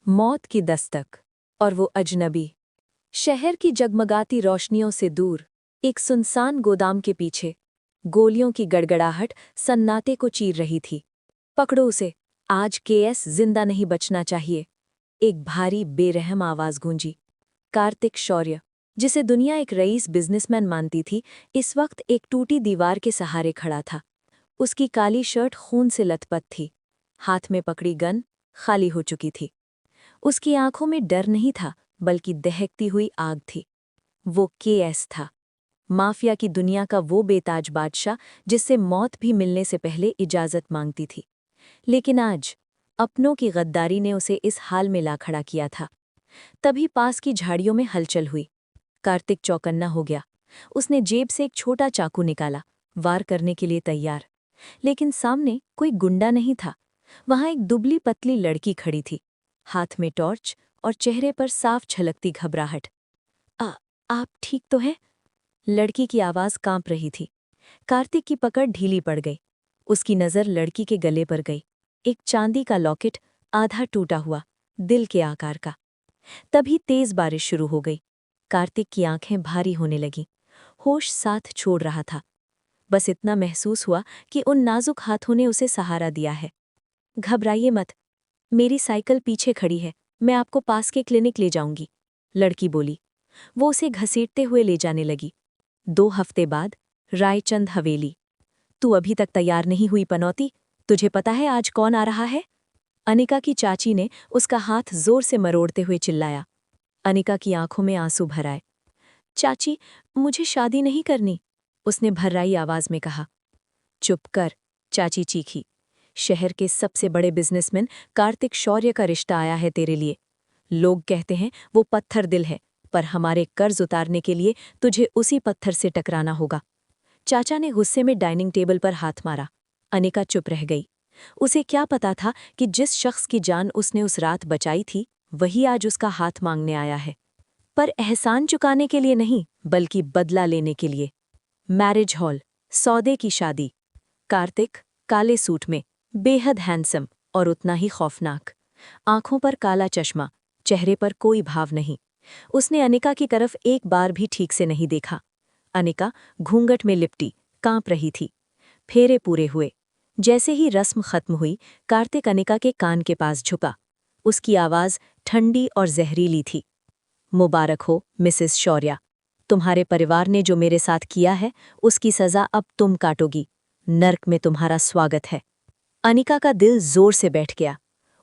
मौत की दस्तक। और वो अजनबी। शहर की जगमगाती रोशनियों से दूर, एक सुनसान गोदाम के पीछे, गोलियों की गड़गड़ाहट सन्नाटे को चीर रही थी। पकड़ो उसे, आज केएस जिंदा नहीं बचना चाहिए। एक भारी बेरहम आवाज गूंजी। कार्तिक शौर्य, जिसे दुनिया एक रईस बिजनेसमैन मानती थी, इस वक्त एक टूटी दीवार के सहारे खड़ा था। उसकी काली शर्ट खून से लथपथ थी। हाथ में पकड़ी गन खाली हो चुकी थी। उसकी आंखों में डर नहीं था, बल्कि दहकती हुई आग थी। वो केएस था, माफिया की दुनिया का वो बेताज बादशाह जिससे मौत भी मिलने से पहले इजाजत मांगती थी। लेकिन आज अपनों की गद्दारी ने उसे इस हाल में ला खड़ा किया था। तभी पास की झाड़ियों में हलचल हुई। कार्तिक चौकन्ना हो गया। उसने जेब से एक छोटा चाकू निकाला, वार करने के लिए तैयार। लेकिन सामने कोई गुंडा नहीं था। वहां एक दुबली पतली लड़की खड़ी थी, हाथ में टॉर्च और चेहरे पर साफ छलकती घबराहट। आप ठीक तो हैं? लड़की की आवाज कांप रही थी। कार्तिक की पकड़ ढीली पड़ गई। उसकी नज़र लड़की के गले पर गई। एक चांदी का लॉकेट, आधा टूटा हुआ, दिल के आकार का। तभी तेज बारिश शुरू हो गई। कार्तिक की आंखें भारी होने लगीं। होश साथ छोड़ रहा था। बस इतना महसूस हुआ कि उन नाजुक हाथों ने उसे सहारा दिया है। घबराइए मत, मेरी साइकिल पीछे खड़ी है, मैं आपको पास के क्लिनिक ले जाऊंगी, लड़की बोली। वो उसे घसीटते हुए ले जाने लगी। 2 हफ्ते बाद, रायचंद हवेली। तू अभी तक तैयार नहीं हुई पनौती? तुझे पता है आज कौन आ रहा है? अनिका की चाची ने उसका हाथ जोर से मरोड़ते हुए चिल्लाया। अनिका की आंखों में आंसू भर आए। चाची, मुझे शादी नहीं करनी, उसने भर्राई आवाज में कहा। चुप कर, चाची चीखी। शहर के सबसे बड़े बिजनेसमैन कार्तिक शौर्य का रिश्ता आया है तेरे लिए। लोग कहते हैं वो पत्थर दिल है, पर हमारे कर्ज उतारने के लिए तुझे उसी पत्थर से टकराना होगा। चाचा ने गुस्से में डाइनिंग टेबल पर हाथ मारा। अनिका चुप रह गई। उसे क्या पता था कि जिस शख्स की जान उसने उस रात बचाई थी, वही आज उसका हाथ मांगने आया है। पर एहसान चुकाने के लिए नहीं, बल्कि बदला लेने के लिए। मैरिज हॉल, सौदे की शादी। कार्तिक काले सूट में, बेहद हैंडसम और उतना ही खौफनाक। आंखों पर काला चश्मा, चेहरे पर कोई भाव नहीं। उसने अनिका की तरफ एक बार भी ठीक से नहीं देखा। अनिका घूंघट में लिपटी, कांप रही थी। फेरे पूरे हुए। जैसे ही रस्म खत्म हुई, कार्तिक अनिका के कान के पास झुका। उसकी आवाज ठंडी और जहरीली थी। मुबारक हो मिसेस शौर्या। तुम्हारे परिवार ने जो मेरे साथ किया है, उसकी सजा अब तुम काटोगी। नर्क में तुम्हारा स्वागत है। अनिका का दिल जोर से बैठ गया।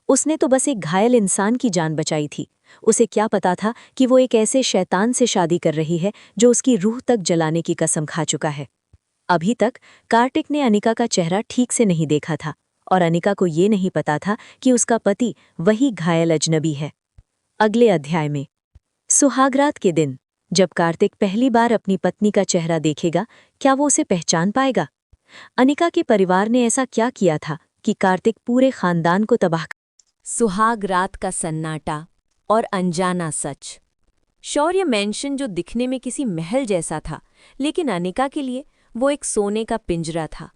उसने तो बस एक घायल इंसान की जान बचाई थी। उसे क्या पता था कि वो एक ऐसे शैतान से शादी कर रही है जो उसकी रूह तक जलाने की कसम खा चुका है। अभी तक कार्तिक ने अनिका का चेहरा ठीक से नहीं देखा था, और अनिका को ये नहीं पता था कि उसका पति वही घायल अजनबी है। अगले अध्याय में, सुहागरात के दिन, जब कार्तिक पहली बार अपनी पत्नी का चेहरा देखेगा, क्या वो उसे पहचान पाएगा? अनिका के परिवार ने ऐसा क्या किया था कि कार्तिक पूरे खानदान को तबाह। सुहाग रात का सन्नाटा और अनजाना सच। शौर्य मैंशन जो दिखने में किसी महल जैसा था, लेकिन अनिका के लिए वो एक सोने का पिंजरा था।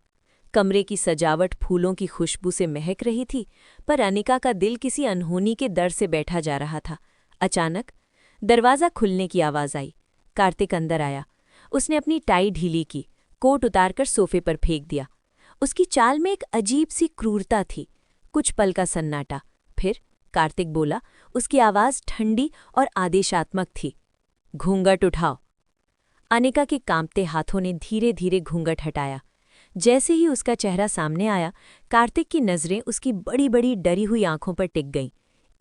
कमरे की सजावट फूलों की खुशबू से महक रही थी, पर अनिका का दिल किसी अनहोनी के डर से बैठा जा रहा था। अचानक दरवाज़ा खुलने की आवाज़ आई। कार्तिक अंदर आया। उसने अपनी टाई ढीली की, कोट उतारकर सोफे पर फेंक दिया। उसकी चाल में एक अजीब सी क्रूरता थी। कुछ पल का सन्नाटा, फिर कार्तिक बोला। उसकी आवाज़ ठंडी और आदेशात्मक थी। घूंघट उठाओ। अनिका के कांपते हाथों ने धीरे धीरे घूंघट हटाया। जैसे ही उसका चेहरा सामने आया, कार्तिक की नज़रें उसकी बड़ी बड़ी डरी हुई आंखों पर टिक गईं।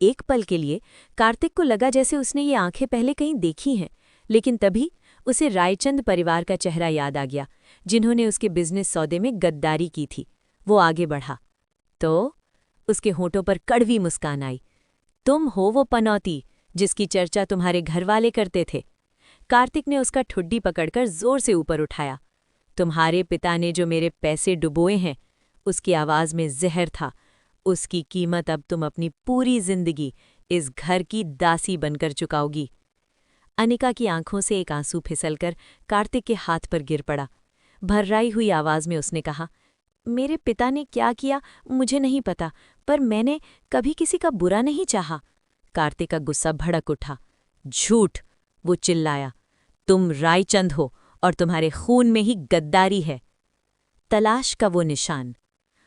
एक पल के लिए कार्तिक को लगा जैसे उसने ये आंखें पहले कहीं देखी हैं, लेकिन तभी उसे रायचंद परिवार का चेहरा याद आ गया, जिन्होंने उसके बिजनेस सौदे में गद्दारी की थी। वो आगे बढ़ा तो उसके होठों पर कड़वी मुस्कान आई। तुम हो वो पनौती जिसकी चर्चा तुम्हारे घरवाले करते थे। कार्तिक ने उसका ठुड्डी पकड़कर जोर से ऊपर उठाया। तुम्हारे पिता ने जो मेरे पैसे डुबोए हैं, उसकी आवाज़ में जहर था। उसकी कीमत अब तुम अपनी पूरी जिंदगी इस घर की दासी बनकर चुकाओगी। अनिका की आंखों से एक आंसू फिसलकर कार्तिक के हाथ पर गिर पड़ा। भर्राई हुई आवाज में उसने कहा, मेरे पिता ने क्या किया मुझे नहीं पता, पर मैंने कभी किसी का बुरा नहीं चाहा। कार्तिक का गुस्सा भड़क उठा। झूठ, वो चिल्लाया। तुम रायचंद हो और तुम्हारे खून में ही गद्दारी है। तलाश का वो निशान।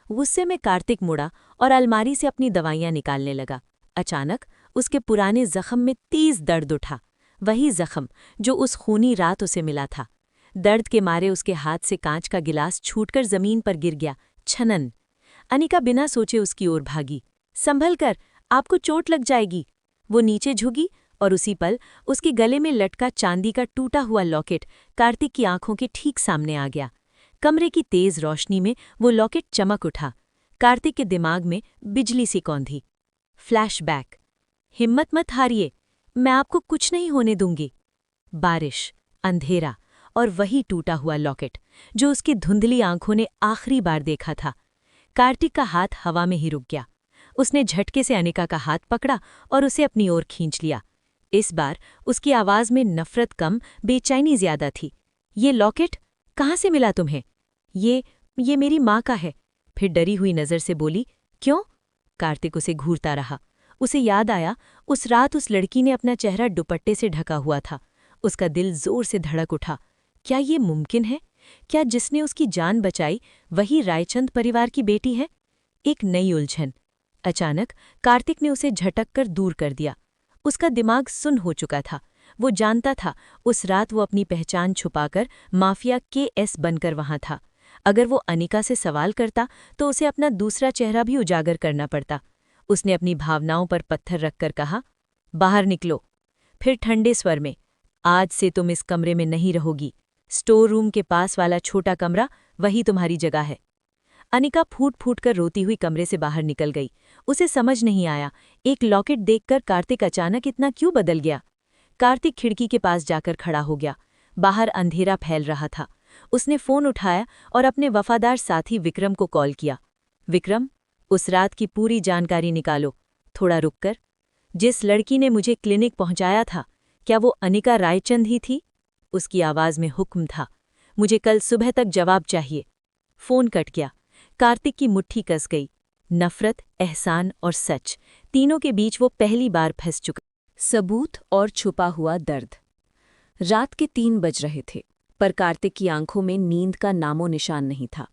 गुस्से में कार्तिक मुड़ा और अलमारी से अपनी दवाइयां निकालने लगा। अचानक उसके पुराने जख्म में तेज दर्द उठा, वही जख्म जो उस खूनी रात उसे मिला था। दर्द के मारे उसके हाथ से कांच का गिलास छूटकर जमीन पर गिर गया। छनन। अनिका बिना सोचे उसकी ओर भागी। संभल कर, आपको चोट लग जाएगी। वो नीचे झुकी और उसी पल उसके गले में लटका चांदी का टूटा हुआ लॉकेट कार्तिक की आंखों के ठीक सामने आ गया। कमरे की तेज रोशनी में वो लॉकेट चमक उठा। कार्तिक के दिमाग में बिजली सी कौंधी। फ्लैशबैक। हिम्मत मत हारिए, मैं आपको कुछ नहीं होने दूंगी। बारिश, अंधेरा और वही टूटा हुआ लॉकेट जो उसकी धुंधली आंखों ने आखिरी बार देखा था। कार्तिक का हाथ हवा में ही रुक गया। उसने झटके से अनिका का हाथ पकड़ा और उसे अपनी ओर खींच लिया। इस बार उसकी आवाज में नफरत कम, बेचैनी ज्यादा थी। ये लॉकेट कहाँ से मिला तुम्हें? ये मेरी माँ का है। फिर डरी हुई नजर से बोली, क्यों? कार्तिक उसे घूरता रहा। उसे याद आया, उस रात उस लड़की ने अपना चेहरा दुपट्टे से ढका हुआ था। उसका दिल जोर से धड़क उठा। क्या ये मुमकिन है? क्या जिसने उसकी जान बचाई वही रायचंद परिवार की बेटी है? एक नई उलझन। अचानक कार्तिक ने उसे झटक कर दूर कर दिया। उसका दिमाग सुन्न हो चुका था। वो जानता था उस रात वो अपनी पहचान छुपाकर माफिया KS बनकर वहां था। अगर वो अनिका से सवाल करता तो उसे अपना दूसरा चेहरा भी उजागर करना पड़ता। उसने अपनी भावनाओं पर पत्थर रखकर कहा, बाहर निकलो। फिर ठंडे स्वर में, आज से तुम इस कमरे में नहीं रहोगी। स्टोर रूम के पास वाला छोटा कमरा वही तुम्हारी जगह है। अनिका फूट फूट कर रोती हुई कमरे से बाहर निकल गई। उसे समझ नहीं आया, एक लॉकेट देखकर कार्तिक अचानक इतना क्यों बदल गया। कार्तिक खिड़की के पास जाकर खड़ा हो गया। बाहर अंधेरा फैल रहा था। उसने फोन उठाया और अपने वफादार साथी विक्रम को कॉल किया। विक्रम, उस रात की पूरी जानकारी निकालो। थोड़ा रुककर, जिस लड़की ने मुझे क्लिनिक पहुंचाया था, क्या वो अनिका रायचंद ही थी? उसकी आवाज में हुक्म था। मुझे कल सुबह तक जवाब चाहिए। फोन कट गया। कार्तिक की मुट्ठी कस गई। नफरत, एहसान और सच, तीनों के बीच वो पहली बार फंस चुका। सबूत और छुपा हुआ दर्द। रात के 3 बज रहे थे, पर कार्तिक की आंखों में नींद का नामो निशान नहीं था।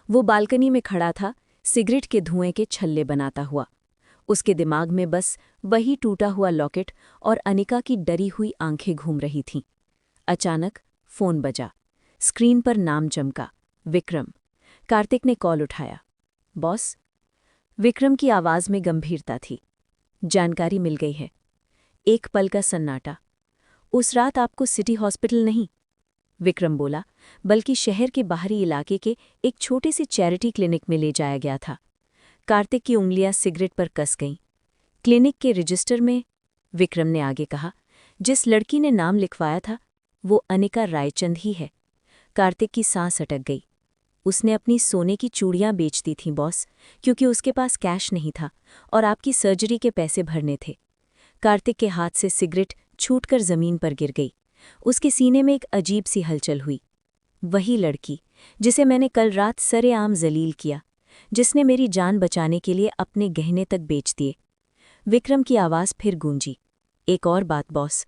वो बालकनी में खड़ा था, सिगरेट के धुएं के छल्ले बनाता हुआ। उसके दिमाग में बस वही टूटा हुआ लॉकेट और अनिका की डरी हुई आंखें घूम रही थीं। अचानक फोन बजा। स्क्रीन पर नाम चमका, विक्रम। कार्तिक ने कॉल उठाया। बॉस? विक्रम की आवाज में गंभीरता थी। जानकारी मिल गई है। एक पल का सन्नाटा। उस रात आपको सिटी हॉस्पिटल नहीं, विक्रम बोला, बल्कि शहर के बाहरी इलाके के एक छोटे से चैरिटी क्लिनिक में ले जाया गया था। कार्तिक की उंगलियां सिगरेट पर कस गईं। क्लिनिक के रजिस्टर में, विक्रम ने आगे कहा, जिस लड़की ने नाम लिखवाया था वो अनिका रायचंद ही है। कार्तिक की सांस अटक गई। उसने अपनी सोने की चूड़ियां बेच दी थीं बॉस, क्योंकि उसके पास कैश नहीं था और आपकी सर्जरी के पैसे भरने थे। कार्तिक के हाथ से सिगरेट छूटकर जमीन पर गिर गई। उसके सीने में एक अजीब सी हलचल हुई। वही लड़की जिसे मैंने कल रात सरेआम जलील किया, जिसने मेरी जान बचाने के लिए अपने गहने तक बेच दिए। विक्रम की आवाज़ फिर गूंजी। एक और बात बॉस,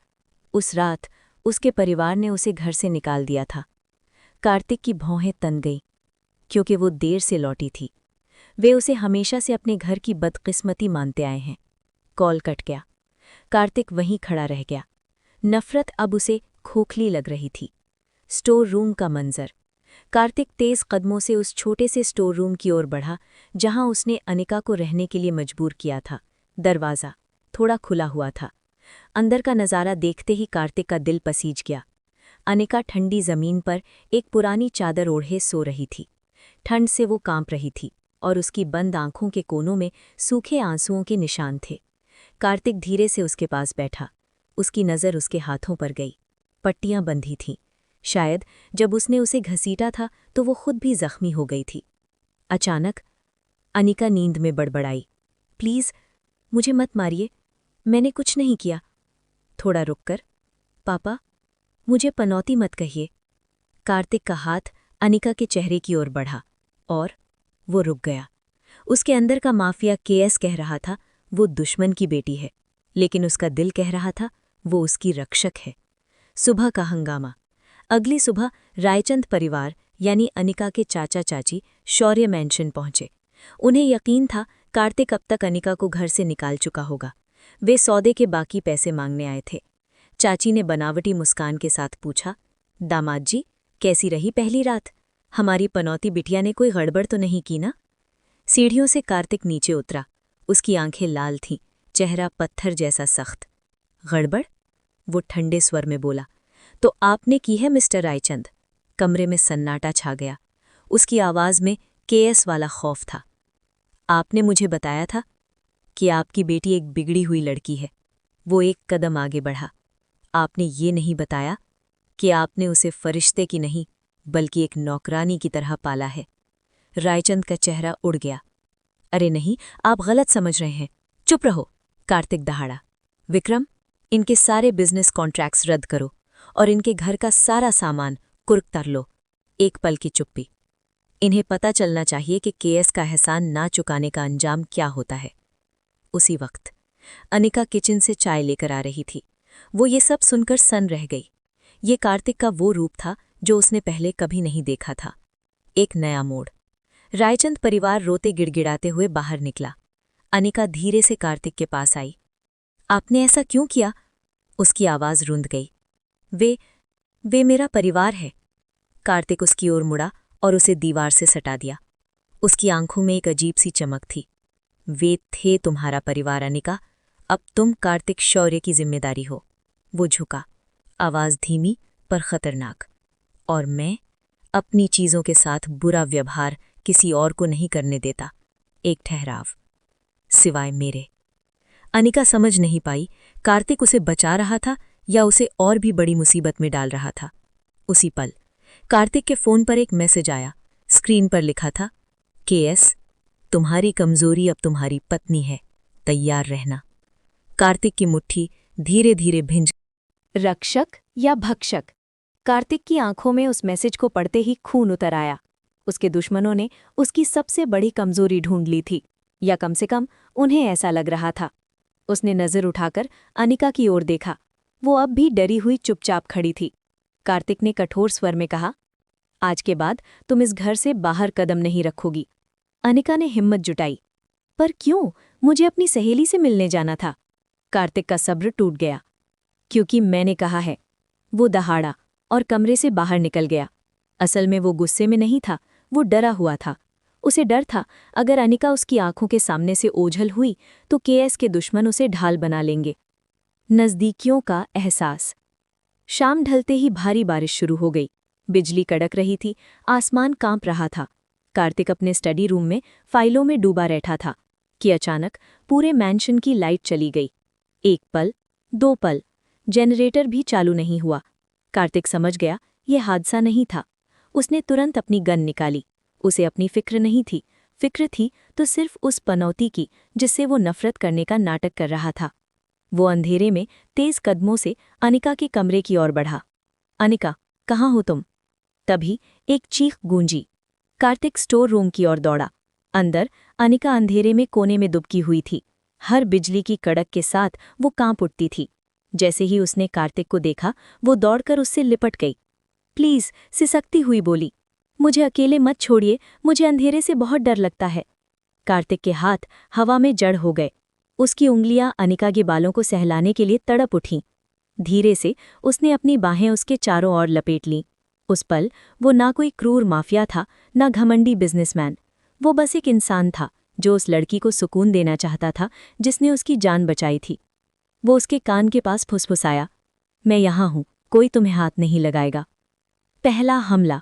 उस रात उसके परिवार ने उसे घर से निकाल दिया था। कार्तिक की भौहें तन गईं, क्योंकि वो देर से लौटी थी। वे उसे हमेशा से अपने घर की बदकिस्मती मानते आए हैं। कॉल कट गया। कार्तिक वहीं खड़ा रह गया। नफरत अब उसे खोखली लग रही थी। स्टोर रूम का मंजर। कार्तिक तेज कदमों से उस छोटे से स्टोर रूम की ओर बढ़ा जहां उसने अनिका को रहने के लिए मजबूर किया था। दरवाज़ा थोड़ा खुला हुआ था। अंदर का नज़ारा देखते ही कार्तिक का दिल पसीज गया। अनिका ठंडी जमीन पर एक पुरानी चादर ओढ़े सो रही थी। ठंड से वो कांप रही थी और उसकी बंद आंखों के कोनों में सूखे आंसुओं के निशान थे। कार्तिक धीरे से उसके पास बैठा। उसकी नज़र उसके हाथों पर गई। पट्टियां बंधी थीं। शायद जब उसने उसे घसीटा था तो वो खुद भी जख्मी हो गई थी। अचानक अनिका नींद में बड़बड़ाई, प्लीज़ मुझे मत मारिए, मैंने कुछ नहीं किया। थोड़ा रुककर, पापा मुझे पनौती मत कहिए। कार्तिक का हाथ अनिका के चेहरे की ओर बढ़ा और वो रुक गया। उसके अंदर का माफिया KS कह रहा था, वो दुश्मन की बेटी है, लेकिन उसका दिल कह रहा था वो उसकी रक्षक है। सुबह का हंगामा। अगली सुबह रायचंद परिवार यानी अनिका के चाचा चाची शौर्य मैंशन पहुंचे। उन्हें यकीन था कार्तिक अब तक अनिका को घर से निकाल चुका होगा। वे सौदे के बाकी पैसे मांगने आए थे। चाची ने बनावटी मुस्कान के साथ पूछा, दामाद जी, कैसी रही पहली रात? हमारी पनौती बिटिया ने कोई गड़बड़ तो नहीं की ना? सीढ़ियों से कार्तिक नीचे उतरा। उसकी आंखें लाल थीं, चेहरा पत्थर जैसा सख्त। गड़बड़? वो ठंडे स्वर में बोला। तो आपने की है मिस्टर रायचंद। कमरे में सन्नाटा छा गया। उसकी आवाज में केएस वाला खौफ था। आपने मुझे बताया था कि आपकी बेटी एक बिगड़ी हुई लड़की है। वो एक कदम आगे बढ़ा। आपने ये नहीं बताया कि आपने उसे फरिश्ते की नहीं बल्कि एक नौकरानी की तरह पाला है। रायचंद का चेहरा उड़ गया। अरे नहीं, आप गलत समझ रहे हैं। चुप रहो, कार्तिक दहाड़ा। विक्रम, इनके सारे बिजनेस कॉन्ट्रैक्ट्स रद्द करो और इनके घर का सारा सामान कुर्क तर लो। एक पल की चुप्पी। इन्हें पता चलना चाहिए कि केएस का एहसान ना चुकाने का अंजाम क्या होता है। उसी वक्त अनिका किचन से चाय लेकर आ रही थी। वो ये सब सुनकर सन रह गई। ये कार्तिक का वो रूप था जो उसने पहले कभी नहीं देखा था। एक नया मोड़। रायचंद परिवार रोते गिड़गिड़ाते हुए बाहर निकला। अनिका धीरे से कार्तिक के पास आई। आपने ऐसा क्यों किया? उसकी आवाज रुंध गई। वे मेरा परिवार है। कार्तिक उसकी ओर मुड़ा और उसे दीवार से सटा दिया। उसकी आंखों में एक अजीब सी चमक थी। वे थे तुम्हारा परिवार अनिका, अब तुम कार्तिक शौर्य की जिम्मेदारी हो। वो झुका, आवाज धीमी पर खतरनाक। और मैं अपनी चीजों के साथ बुरा व्यवहार किसी और को नहीं करने देता। एक ठहराव। सिवाय मेरे। अनिका समझ नहीं पाई कार्तिक उसे बचा रहा था या उसे और भी बड़ी मुसीबत में डाल रहा था। उसी पल कार्तिक के फोन पर एक मैसेज आया। स्क्रीन पर लिखा था, केएस, तुम्हारी कमजोरी अब तुम्हारी पत्नी है, तैयार रहना। कार्तिक की मुट्ठी धीरे धीरे भिंज। रक्षक या भक्षक? कार्तिक की आंखों में उस मैसेज को पढ़ते ही खून उतर आया। उसके दुश्मनों ने उसकी सबसे बड़ी कमजोरी ढूंढ ली थी, या कम से कम उन्हें ऐसा लग रहा था। उसने नजर उठाकर अनिका की ओर देखा। वो अब भी डरी हुई चुपचाप खड़ी थी। कार्तिक ने कठोर स्वर में कहा, आज के बाद तुम इस घर से बाहर कदम नहीं रखोगी। अनिका ने हिम्मत जुटाई। पर क्यों? मुझे अपनी सहेली से मिलने जाना था। कार्तिक का सब्र टूट गया। क्योंकि मैंने कहा है। वो दहाड़ा और कमरे से बाहर निकल गया। असल में वो गुस्से में नहीं था, वो डरा हुआ था। उसे डर था अगर अनिका उसकी आंखों के सामने से ओझल हुई तो केएस के दुश्मन उसे ढाल बना लेंगे। नज़दीकियों का एहसास। शाम ढलते ही भारी बारिश शुरू हो गई। बिजली कड़क रही थी, आसमान कांप रहा था। कार्तिक अपने स्टडी रूम में फाइलों में डूबा बैठा था कि अचानक पूरे मैंशन की लाइट चली गई। एक पल, दो पल, जनरेटर भी चालू नहीं हुआ। कार्तिक समझ गया ये हादसा नहीं था। उसने तुरंत अपनी गन निकाली। उसे अपनी फिक्र नहीं थी, फिक्र थी तो सिर्फ उस पनौती की जिससे वो नफरत करने का नाटक कर रहा था। वो अंधेरे में तेज कदमों से अनिका के कमरे की ओर बढ़ा। अनिका, कहाँ हो तुम? तभी एक चीख गूंजी। कार्तिक स्टोर रूम की ओर दौड़ा। अंदर अनिका अंधेरे में कोने में दुबकी हुई थी। हर बिजली की कड़क के साथ वो कांप उठती थी। जैसे ही उसने कार्तिक को देखा, वो दौड़कर उससे लिपट गई। प्लीज, सिसकती हुई बोली, मुझे अकेले मत छोड़िए, मुझे अंधेरे से बहुत डर लगता है। कार्तिक के हाथ हवा में जड़ हो गए। उसकी उंगलियां अनिका के बालों को सहलाने के लिए तड़प उठीं। धीरे से उसने अपनी बाहें उसके चारों ओर लपेट लीं। उस पल वो ना कोई क्रूर माफिया था, ना घमंडी बिजनेसमैन। वो बस एक इंसान था जो उस लड़की को सुकून देना चाहता था जिसने उसकी जान बचाई थी। वो उसके कान के पास फुसफुसाया, मैं यहाँ हूँ, कोई तुम्हें हाथ नहीं लगाएगा। पहला हमला।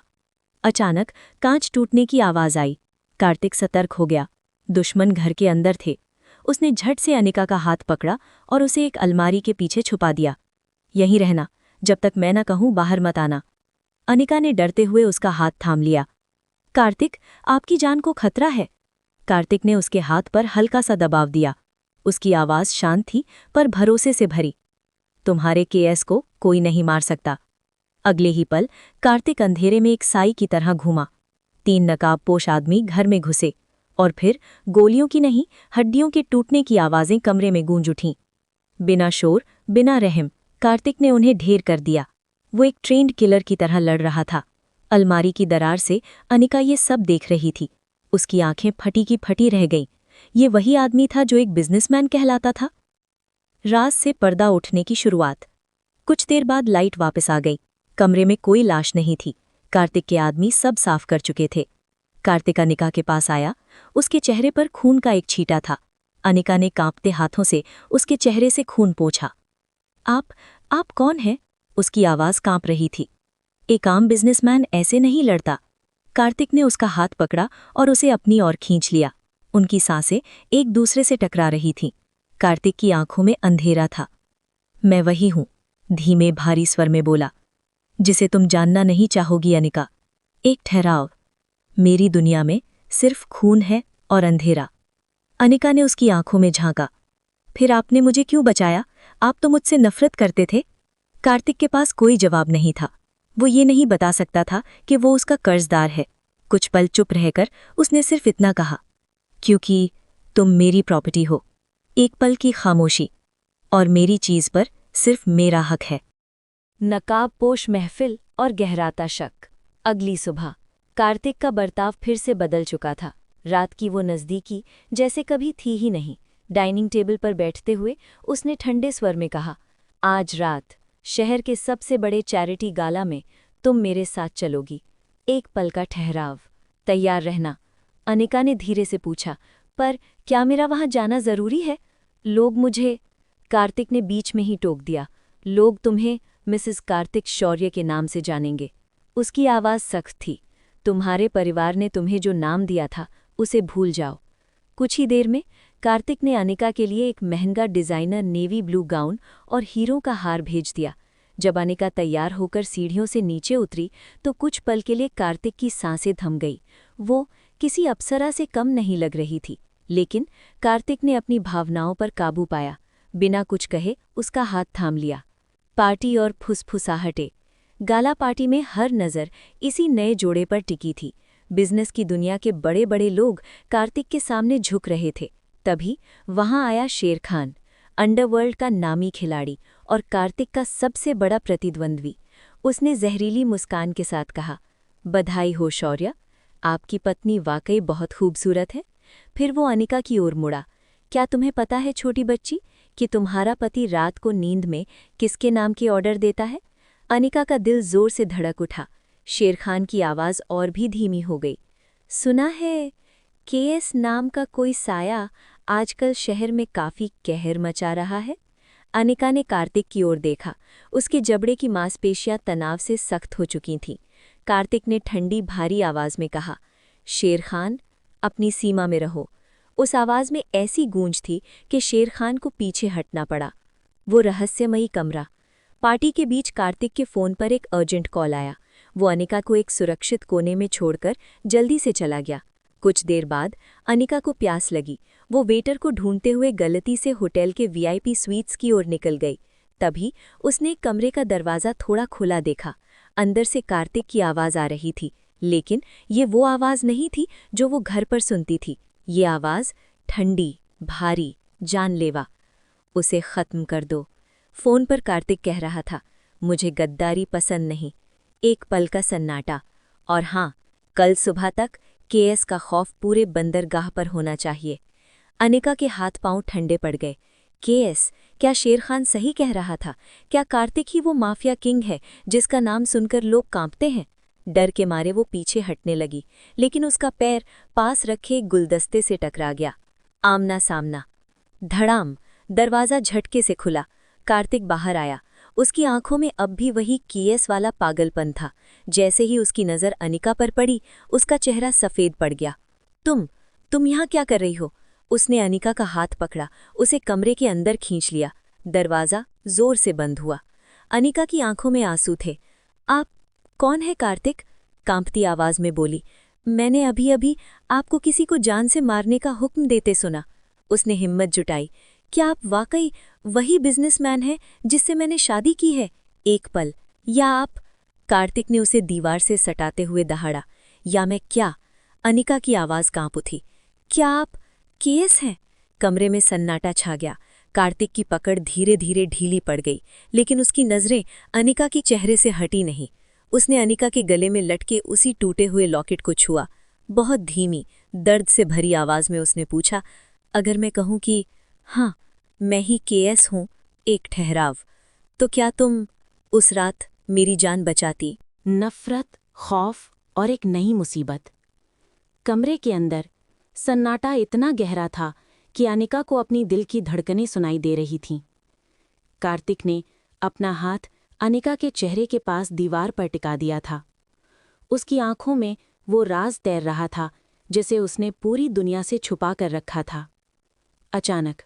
अचानक कांच टूटने की आवाज आई। कार्तिक सतर्क हो गया। दुश्मन घर के अंदर थे। उसने झट से अनिका का हाथ पकड़ा और उसे एक अलमारी के पीछे छुपा दिया। यहीं रहना, जब तक मैं न कहूं बाहर मत आना। अनिका ने डरते हुए उसका हाथ थाम लिया। कार्तिक, आपकी जान को खतरा है। कार्तिक ने उसके हाथ पर हल्का सा दबाव दिया। उसकी आवाज शांत थी पर भरोसे से भरी। तुम्हारे केएस को कोई नहीं मार सकता। अगले ही पल कार्तिक अंधेरे में एक साई की तरह घूमा। 3 नकाबपोश आदमी घर में घुसे और फिर गोलियों की नहीं, हड्डियों के टूटने की आवाजें कमरे में गूंज उठीं। बिना शोर, बिना रहम, कार्तिक ने उन्हें ढेर कर दिया। वो एक ट्रेंड किलर की तरह लड़ रहा था। अलमारी की दरार से अनिका ये सब देख रही थी। उसकी आंखें फटी की फटी रह गईं। ये वही आदमी था जो एक बिजनेसमैन कहलाता था। रात से पर्दा उठने की शुरुआत। कुछ देर बाद लाइट वापस आ गई। कमरे में कोई लाश नहीं थी। कार्तिक के आदमी सब साफ कर चुके थे। कार्तिक अनिका के पास आया। उसके चेहरे पर खून का एक छींटा था। अनिका ने कांपते हाथों से उसके चेहरे से खून पोंछा। आप कौन हैं? उसकी आवाज कांप रही थी। एक आम बिजनेसमैन ऐसे नहीं लड़ता। कार्तिक ने उसका हाथ पकड़ा और उसे अपनी ओर खींच लिया। उनकी सांसें एक दूसरे से टकरा रही थीं। कार्तिक की आंखों में अंधेरा था। मैं वही हूं, धीमे भारी स्वर में बोला, जिसे तुम जानना नहीं चाहोगी अनिका। एक ठहराव। मेरी दुनिया में सिर्फ खून है और अंधेरा। अनिका ने उसकी आंखों में झांका। फिर आपने मुझे क्यों बचाया? आप तो मुझसे नफरत करते थे। कार्तिक के पास कोई जवाब नहीं था। वो ये नहीं बता सकता था कि वो उसका कर्जदार है। कुछ पल चुप रहकर उसने सिर्फ इतना कहा, क्योंकि तुम मेरी प्रॉपर्टी हो। एक पल की खामोशी। और मेरी चीज पर सिर्फ मेरा हक है। नकाबपोश महफिल और गहराता शक। अगली सुबह कार्तिक का बर्ताव फिर से बदल चुका था। रात की वो नज़दीकी जैसे कभी थी ही नहीं। डाइनिंग टेबल पर बैठते हुए उसने ठंडे स्वर में कहा, आज रात शहर के सबसे बड़े चैरिटी गाला में तुम मेरे साथ चलोगी। एक पल का ठहराव। तैयार रहना। अनिका ने धीरे से पूछा, पर क्या मेरा वहां जाना जरूरी है? लोग मुझे... कार्तिक ने बीच में ही टोक दिया, लोग तुम्हें मिसेस कार्तिक शौर्य के नाम से जानेंगे। उसकी आवाज़ सख्त थी। तुम्हारे परिवार ने तुम्हें जो नाम दिया था उसे भूल जाओ। कुछ ही देर में कार्तिक ने अनिका के लिए एक महंगा डिज़ाइनर नेवी ब्लू गाउन और हीरों का हार भेज दिया। जब अनिका तैयार होकर सीढ़ियों से नीचे उतरी तो कुछ पल के लिए कार्तिक की सांसें थम गई। वो किसी अप्सरा से कम नहीं लग रही थी, लेकिन कार्तिक ने अपनी भावनाओं पर काबू पाया। बिना कुछ कहे उसका हाथ थाम लिया। पार्टी और फुसफुसाहटे। गाला पार्टी में हर नज़र इसी नए जोड़े पर टिकी थी। बिजनेस की दुनिया के बड़े बड़े लोग कार्तिक के सामने झुक रहे थे। तभी वहां आया शेर खान, अंडरवर्ल्ड का नामी खिलाड़ी और कार्तिक का सबसे बड़ा प्रतिद्वंद्वी। उसने जहरीली मुस्कान के साथ कहा, बधाई हो शौर्य, आपकी पत्नी वाकई बहुत खूबसूरत है। फिर वो अनिका की ओर मुड़ा, क्या तुम्हें पता है छोटी बच्ची कि तुम्हारा पति रात को नींद में किसके नाम के ऑर्डर देता है? अनिका का दिल जोर से धड़क उठा। शेर खान की आवाज़ और भी धीमी हो गई, सुना है केएस नाम का कोई साया आजकल शहर में काफ़ी कहर मचा रहा है। अनिका ने कार्तिक की ओर देखा। उसके जबड़े की मांसपेशियां तनाव से सख्त हो चुकी थीं। कार्तिक ने ठंडी भारी आवाज़ में कहा, शेर खान, अपनी सीमा में रहो। उस आवाज़ में ऐसी गूंज थी कि शेर खान को पीछे हटना पड़ा। वो रहस्यमयी कमरा। पार्टी के बीच कार्तिक के फ़ोन पर एक अर्जेंट कॉल आया। वो अनिका को एक सुरक्षित कोने में छोड़कर जल्दी से चला गया। कुछ देर बाद अनिका को प्यास लगी। वो वेटर को ढूंढते हुए गलती से होटल के वीआईपी स्वीट्स की ओर निकल गई। तभी उसने कमरे का दरवाज़ा थोड़ा खुला देखा। अंदर से कार्तिक की आवाज़ आ रही थी, लेकिन ये वो आवाज़ नहीं थी जो वो घर पर सुनती थी। ये आवाज़ ठंडी, भारी, जानलेवा। उसे ख़त्म कर दो। फ़ोन पर कार्तिक कह रहा था, मुझे गद्दारी पसंद नहीं। एक पल का सन्नाटा। और हाँ, कल सुबह तक केएस का खौफ पूरे बंदरगाह पर होना चाहिए। अनिका के हाथ पांव ठंडे पड़ गए। केएस, क्या शेर खान सही कह रहा था? क्या कार्तिक ही वो माफिया किंग है जिसका नाम सुनकर लोग कांपते हैं? डर के मारे वो पीछे हटने लगी, लेकिन उसका पैर पास रखे एक गुलदस्ते से टकरा गया। आमना सामना। धड़ाम। दरवाज़ा झटके से खुला। कार्तिक बाहर आया। उसकी आंखों में अब भी वही केएस वाला पागलपन था। जैसे ही उसकी नज़र अनिका पर पड़ी, उसका चेहरा सफ़ेद पड़ गया। तुम यहाँ क्या कर रही हो? उसने अनिका का हाथ पकड़ा, उसे कमरे के अंदर खींच लिया। दरवाज़ा जोर से बंद हुआ। अनिका की आंखों में आंसू थे। आप कौन है कार्तिक? कांपती आवाज़ में बोली, मैंने अभी अभी आपको किसी को जान से मारने का हुक्म देते सुना। उसने हिम्मत जुटाई, क्या आप वाकई वही बिजनेसमैन हैं जिससे मैंने शादी की है? एक पल। या आप... कार्तिक ने उसे दीवार से सटाते हुए दहाड़ा, या मैं क्या? अनिका की आवाज़ कांप उठी, क्या आप केएस हैं? कमरे में सन्नाटा छा गया। कार्तिक की पकड़ धीरे धीरे ढीली पड़ गई, लेकिन उसकी नजरें अनिका के चेहरे से हटी नहीं। उसने अनिका के गले में लटके उसी टूटे हुए लॉकेट को छुआ। बहुत धीमी, दर्द से भरी आवाज में उसने पूछा, अगर मैं कहूं कि हाँ, मैं ही केएस हूं, एक ठहराव, तो क्या तुम उस रात मेरी जान बचाती? नफरत, खौफ और एक नई मुसीबत। कमरे के अंदर सन्नाटा इतना गहरा था कि अनिका को अपनी दिल की धड़कनें सुनाई दे रही थीं। कार्तिक ने अपना हाथ अनिका के चेहरे के पास दीवार पर टिका दिया था। उसकी आंखों में वो राज तैर रहा था जिसे उसने पूरी दुनिया से छुपा कर रखा था। अचानक,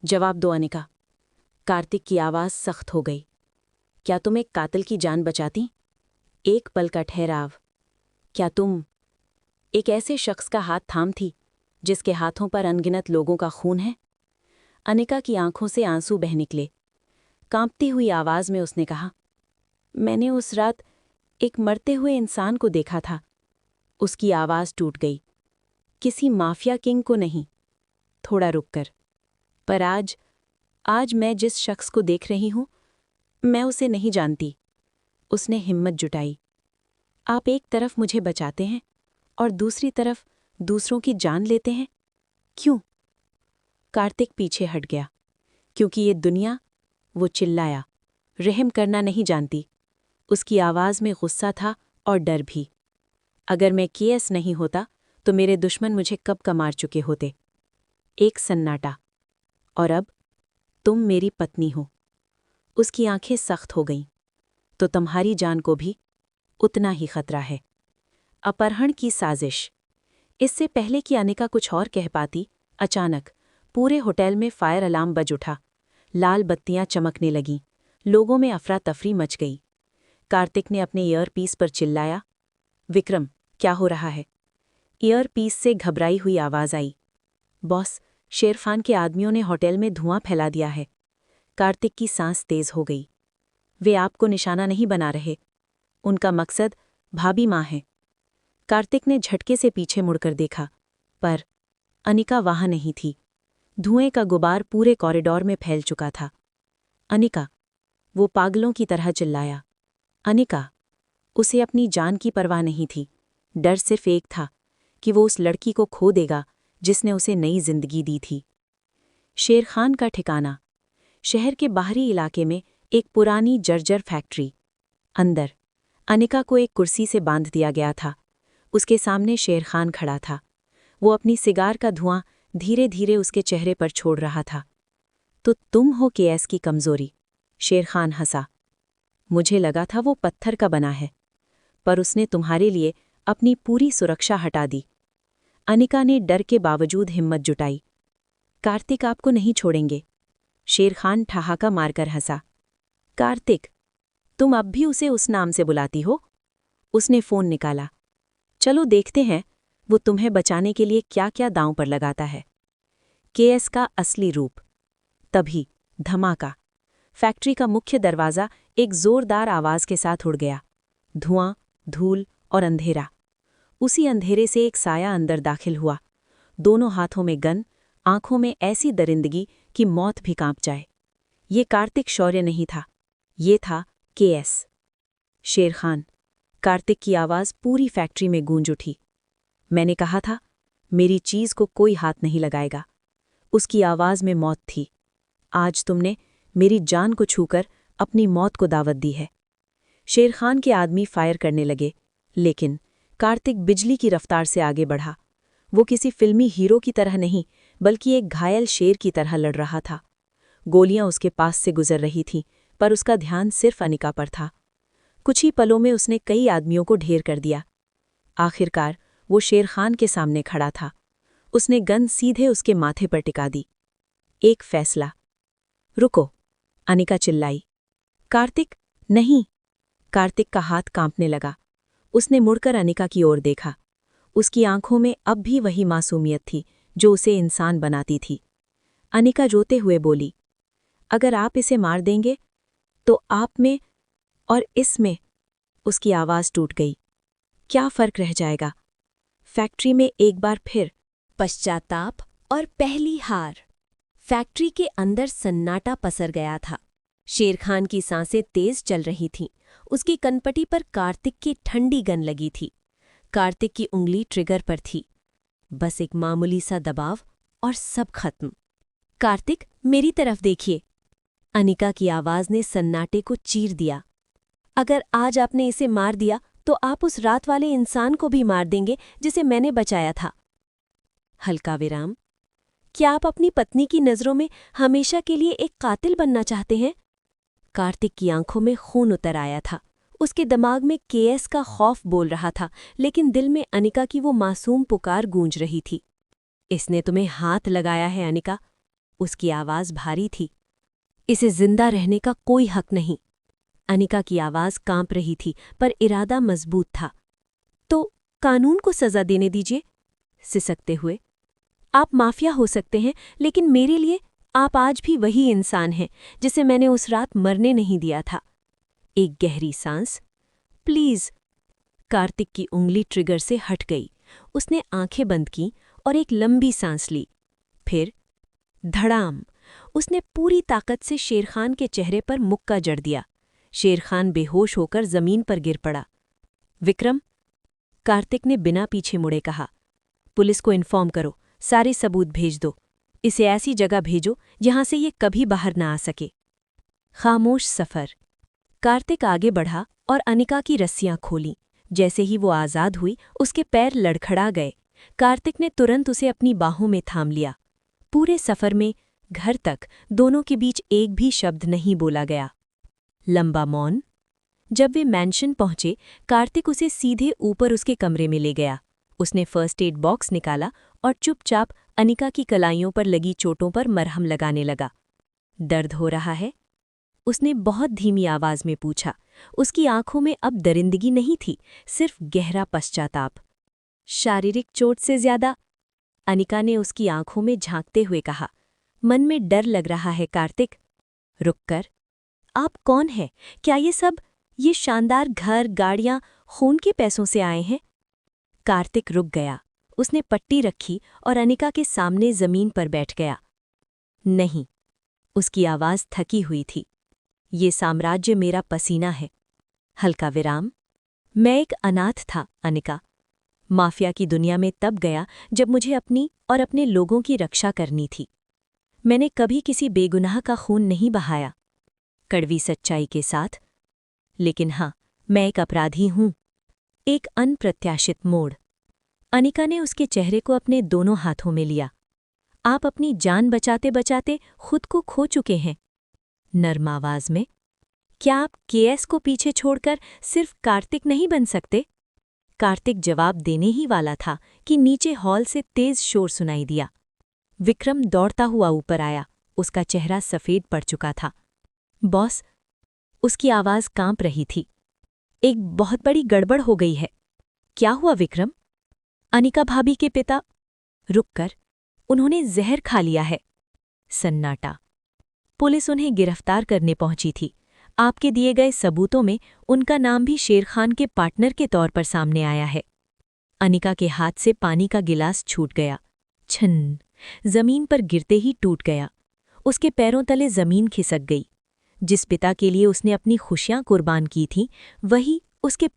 जवाब दो अनिका। कार्तिक की आवाज़ सख्त हो गई। क्या तुम एक कातिल की जान बचाती? एक पल का ठहराव। क्या तुम एक ऐसे शख्स का हाथ थामती जिसके हाथों पर अनगिनत लोगों का खून है? अनिका की आंखों से आंसू बह निकले। कांपती हुई आवाज में उसने कहा, मैंने उस रात एक मरते हुए इंसान को देखा था। उसकी आवाज टूट गई। किसी माफिया किंग को नहीं। थोड़ा रुककर, पर आज मैं जिस शख्स को देख रही हूं, मैं उसे नहीं जानती। उसने हिम्मत जुटाई। आप एक तरफ मुझे बचाते हैं और दूसरी तरफ दूसरों की जान लेते हैं, क्यों? कार्तिक पीछे हट गया। क्योंकि ये दुनिया, वो चिल्लाया, रहम करना नहीं जानती। उसकी आवाज में गुस्सा था और डर भी। अगर मैं केएस नहीं होता तो मेरे दुश्मन मुझे कब का मार चुके होते। एक सन्नाटा। और अब तुम मेरी पत्नी हो। उसकी आंखें सख्त हो गईं। तो तुम्हारी जान को भी उतना ही खतरा है। अपहरण की साजिश। इससे पहले कि अनिका कुछ और कह पाती, अचानक पूरे होटल में फायर अलार्म बज उठा। लाल बत्तियां चमकने लगीं। लोगों में अफरा तफरी मच गई। कार्तिक ने अपने ईयरपीस पर चिल्लाया, विक्रम, क्या हो रहा है? ईयरपीस से घबराई हुई आवाज आई, बॉस, शेरखान के आदमियों ने होटल में धुआं फैला दिया है। कार्तिक की सांस तेज हो गई। वे आपको निशाना नहीं बना रहे। उनका मकसद भाभी माँ है। कार्तिक ने झटके से पीछे मुड़कर देखा, पर अनिका वहां नहीं थी। धुएं का गुबार पूरे कॉरिडोर में फैल चुका था। अनिका, वो पागलों की तरह चिल्लाया। अनिका, उसे अपनी जान की परवाह नहीं थी। डर सिर्फ एक था कि वो उस लड़की को खो देगा जिसने उसे नई जिंदगी दी थी। शेरखान का ठिकाना, शहर के बाहरी इलाके में एक पुरानी जर्जर फैक्ट्री। अंदर अनिका को एक कुर्सी से बांध दिया गया था। उसके सामने शेरखान खड़ा था। वो अपनी सिगार का धुआं धीरे धीरे उसके चेहरे पर छोड़ रहा था। तो तुम हो केएस की कमजोरी? शेरखान हंसा। मुझे लगा था वो पत्थर का बना है, पर उसने तुम्हारे लिए अपनी पूरी सुरक्षा हटा दी। अनिका ने डर के बावजूद हिम्मत जुटाई। कार्तिक आपको नहीं छोड़ेंगे। शेरखान ठहाका मारकर हंसा। कार्तिक, तुम अब भी उसे उस नाम से बुलाती हो? उसने फोन निकाला। चलो देखते हैं वो तुम्हें बचाने के लिए क्या क्या दांव पर लगाता है। केएस का असली रूप। तभी धमाका। फैक्ट्री का मुख्य दरवाजा एक जोरदार आवाज के साथ उड़ गया। धुआं, धूल और अंधेरा। उसी अंधेरे से एक साया अंदर दाखिल हुआ। दोनों हाथों में गन, आंखों में ऐसी दरिंदगी कि मौत भी कांप जाए। ये कार्तिक शौर्य नहीं था, ये था केएस। शेरखान। कार्तिक की आवाज पूरी फैक्ट्री में गूंज उठी। मैंने कहा था, मेरी चीज को कोई हाथ नहीं लगाएगा। उसकी आवाज में मौत थी। आज तुमने मेरी जान को छूकर अपनी मौत को दावत दी है। शेरखान के आदमी फायर करने लगे, लेकिन कार्तिक बिजली की रफ्तार से आगे बढ़ा। वो किसी फिल्मी हीरो की तरह नहीं, बल्कि एक घायल शेर की तरह लड़ रहा था। गोलियां उसके पास से गुजर रही थीं, पर उसका ध्यान सिर्फ अनिका पर था। कुछ ही पलों में उसने कई आदमियों को ढेर कर दिया। आखिरकार वो शेरखान के सामने खड़ा था। उसने गन सीधे उसके माथे पर टिका दी। एक फैसला। रुको, अनिका चिल्लाई। कार्तिक, नहीं। कार्तिक का हाथ कांपने लगा। उसने मुड़कर अनिका की ओर देखा। उसकी आंखों में अब भी वही मासूमियत थी जो उसे इंसान बनाती थी। अनिका रोते हुए बोली, अगर आप इसे मार देंगे तो आप में और इसमें। उसकी आवाज टूट गई। क्या फर्क रह जाएगा? फैक्ट्री में एक बार फिर पश्चाताप और पहली हार। फैक्ट्री के अंदर सन्नाटा पसर गया था। शेर खान की सांसें तेज चल रही थीं। उसकी कनपटी पर कार्तिक की ठंडी गन लगी थी। कार्तिक की उंगली ट्रिगर पर थी। बस एक मामूली सा दबाव और सब खत्म। कार्तिक, मेरी तरफ देखिए। अनिका की आवाज ने सन्नाटे को चीर दिया। अगर आज आपने इसे मार दिया तो आप उस रात वाले इंसान को भी मार देंगे जिसे मैंने बचाया था। हल्का विराम। क्या आप अपनी पत्नी की नज़रों में हमेशा के लिए एक कातिल बनना चाहते हैं? कार्तिक की आंखों में खून उतर आया था। उसके दिमाग में केएस का खौफ बोल रहा था, लेकिन दिल में अनिका की वो मासूम पुकार गूंज रही थी। इसने तुम्हें हाथ लगाया है अनिका। उसकी आवाज़ भारी थी। इसे जिंदा रहने का कोई हक नहीं। अनिका की आवाज़ कांप रही थी, पर इरादा मजबूत था। तो कानून को सजा देने दीजिए। सिसकते हुए, आप माफिया हो सकते हैं, लेकिन मेरे लिए आप आज भी वही इंसान हैं जिसे मैंने उस रात मरने नहीं दिया था। एक गहरी सांस। प्लीज। कार्तिक की उंगली ट्रिगर से हट गई। उसने आंखें बंद की और एक लंबी सांस ली। फिर धड़ाम। उसने पूरी ताकत से शेरखान के चेहरे पर मुक्का जड़ दिया। शेरखान बेहोश होकर जमीन पर गिर पड़ा। विक्रम, कार्तिक ने बिना पीछे मुड़े कहा, पुलिस को इन्फॉर्म करो, सारे सबूत भेज दो। इसे ऐसी जगह भेजो जहां से ये कभी बाहर ना आ सके। खामोश सफर। कार्तिक आगे बढ़ा और अनिका की रस्सियां खोलीं। जैसे ही वो आज़ाद हुई, उसके पैर लड़खड़ा गए। कार्तिक ने तुरंत उसे अपनी बाहों में थाम लिया। पूरे सफर में घर तक दोनों के बीच एक भी शब्द नहीं बोला गया। लंबा मौन। जब वे मैंशन पहुंचे, कार्तिक उसे सीधे ऊपर उसके कमरे में ले गया। उसने फर्स्ट एड बॉक्स निकाला और चुपचाप अनिका की कलाइयों पर लगी चोटों पर मरहम लगाने लगा। दर्द हो रहा है? उसने बहुत धीमी आवाज में पूछा। उसकी आंखों में अब दरिंदगी नहीं थी, सिर्फ गहरा पश्चाताप। शारीरिक चोट से ज्यादा? अनिका ने उसकी आंखों में झांकते हुए कहा। मन में डर लग रहा है कार्तिक। रुककर, आप कौन हैं? क्या ये शानदार घर, गाड़ियां खून के पैसों से आए हैं? कार्तिक रुक गया। उसने पट्टी रखी और अनिका के सामने जमीन पर बैठ गया। नहीं, उसकी आवाज थकी हुई थी। ये साम्राज्य मेरा पसीना है। हल्का विराम। मैं एक अनाथ था अनिका। माफिया की दुनिया में तब गया जब मुझे अपनी और अपने लोगों की रक्षा करनी थी। मैंने कभी किसी बेगुनाह का खून नहीं बहाया, कड़वी सच्चाई के साथ। लेकिन हाँ, मैं एक अपराधी हूं। एक अनप्रत्याशित मोड़। अनिका ने उसके चेहरे को अपने दोनों हाथों में लिया। आप अपनी जान बचाते बचाते खुद को खो चुके हैं। नर्म आवाज में। क्या आप केएस को पीछे छोड़कर सिर्फ कार्तिक नहीं बन सकते? कार्तिक जवाब देने ही वाला था कि नीचे हॉल से तेज शोर सुनाई दिया। विक्रम दौड़ता हुआ ऊपर आया। उसका चेहरा सफेद पड़ चुका था। बॉस, उसकी आवाज कांप रही थी। एक बहुत बड़ी गड़बड़ हो गई है। क्या हुआ विक्रम? अनिका भाभी के पिता। रुककर, उन्होंने जहर खा लिया है। सन्नाटा। पुलिस उन्हें गिरफ्तार करने पहुंची थी। आपके दिए गए सबूतों में उनका नाम भी शेरखान के पार्टनर के तौर पर सामने आया है। अनिका के हाथ से पानी का गिलास छूट गया। छन। जमीन पर गिरते ही टूट गया। उसके पैरों तले जमीन खिसक गई। जिस पिता के लिए उसने अपनी खुशियां कुर्बान की थीं, वही उसके